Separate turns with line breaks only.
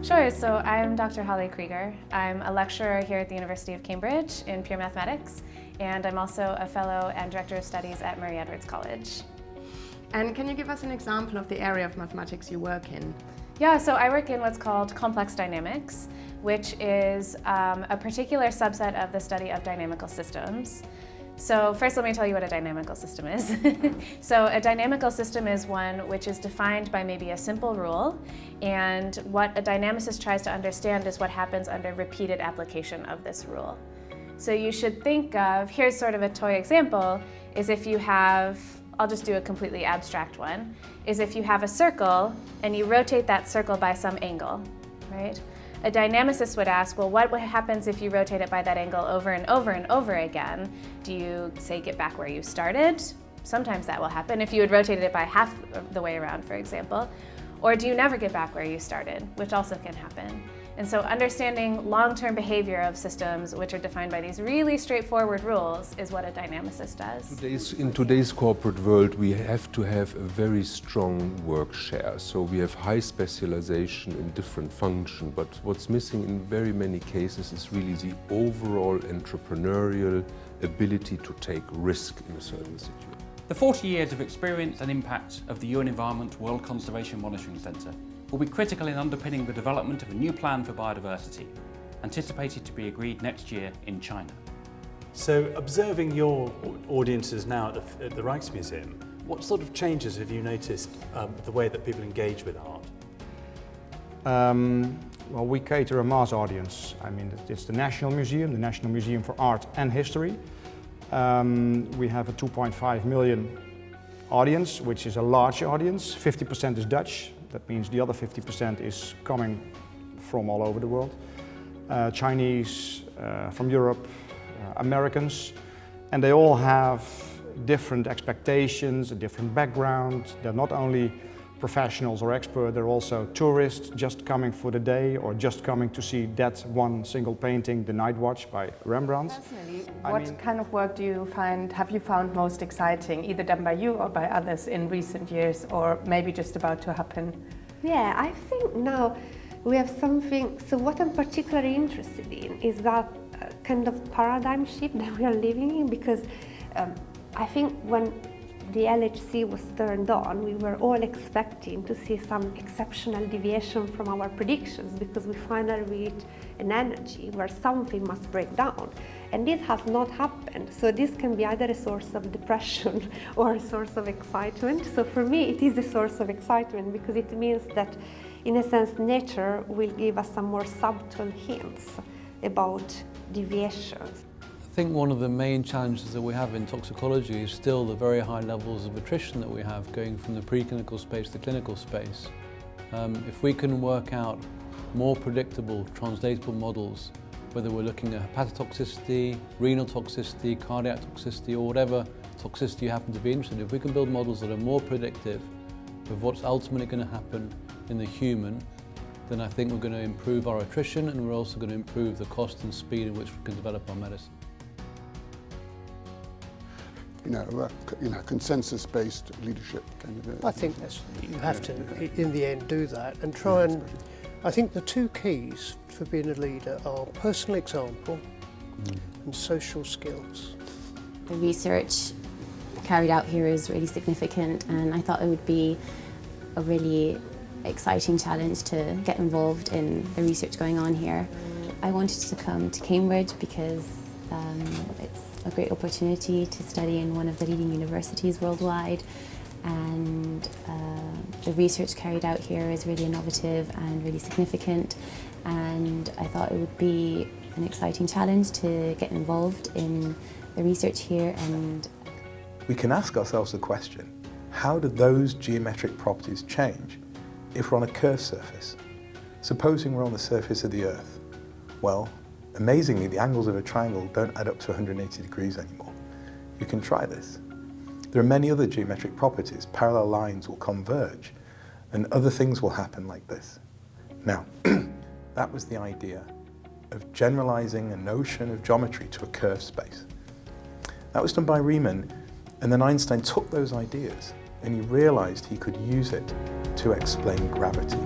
Sure, so I'm Dr. Holly Krieger. I'm a lecturer here at the University of Cambridge in pure mathematics, and I'm also a fellow and director of studies at Murray Edwards College.
And can you give us an example of the area of mathematics you work in?
Yeah, so I work in what's called complex dynamics, which is a particular subset of the study of dynamical systems. So first let me tell you what a dynamical system is. So a dynamical system is one which is defined by maybe a simple rule, and what a dynamicist tries to understand is what happens under repeated application of this rule. So you should think of, here's sort of a toy example, is if you have, I'll just do a completely abstract one, is if you have a circle and you rotate that circle by some angle, right? A dynamicist would ask, well, what happens if you rotate it by that angle over and over and over again? Do you, say, get back where you started? Sometimes that will happen if you had rotated it by half the way around, for example. Or do you never get back where you started, which also can happen. And so understanding long-term behavior of systems, which are defined by these really straightforward rules, is what a dynamicist does.
In today's corporate world, we have to have a very strong work share. So we have high specialization in different functions, but what's missing in very many cases is really the overall entrepreneurial ability to take risk in a certain situation.
The 40 years of experience and impact of the UN Environment World Conservation Monitoring Centre will be critical in underpinning the development of a new plan for biodiversity, anticipated to be agreed next year in China.
So, observing your audiences now at the Rijksmuseum, what sort of changes have you noticed the way that people engage with art?
Well, we cater a mass audience. I mean, it's the National Museum for Art and History. We have a 2.5 million audience, which is a large audience. 50% is Dutch. That means the other 50% is coming from all over the world. Chinese, from Europe, Americans, and they all have different expectations, a different background. They're not only professionals or experts, they're also tourists just coming for the day or just coming to see that one single painting, The Night Watch by Rembrandt.
Personally, what kind of work do you have you found most exciting, either done by you or by others in recent years, or maybe just about to happen?
Yeah, I think now we have something, so what I'm particularly interested in is that kind of paradigm shift that we are living in, because I think when the LHC was turned on, we were all expecting to see some exceptional deviation from our predictions, because we finally reached an energy where something must break down. And this has not happened. So this can be either a source of depression or a source of excitement. So for me, it is a source of excitement, because it means that, in a sense, nature will give us some more subtle hints about deviations.
I think one of the main challenges that we have in toxicology is still the very high levels of attrition that we have going from the preclinical space to the clinical space. If we can work out more predictable, translatable models, whether we're looking at hepatotoxicity, renal toxicity, cardiac toxicity, or whatever toxicity you happen to be interested in, if we can build models that are more predictive of what's ultimately going to happen in the human, then I think we're going to improve our attrition, and we're also going to improve the cost and speed in which we can develop our medicine.
Consensus-based leadership kind of.
I think you have to, in the end, do that and try and. I think the two keys for being a leader are personal example and social skills.
The research carried out here is really significant, and I thought it would be a really exciting challenge to get involved in the research going on here. I wanted to come to Cambridge because it's a great opportunity to study in one of the leading universities worldwide, and the research carried out here is really innovative and really significant, and I thought it would be an exciting challenge to get involved in the research here. And
we can ask ourselves the question, how do those geometric properties change if we're on a curved surface? Supposing we're on the surface of the Earth, well, amazingly, the angles of a triangle don't add up to 180 degrees anymore. You can try this. There are many other geometric properties. Parallel lines will converge, and other things will happen like this. Now, that was the idea of generalizing a notion of geometry to a curved space. That was done by Riemann, and then Einstein took those ideas and he realized he could use it to explain gravity.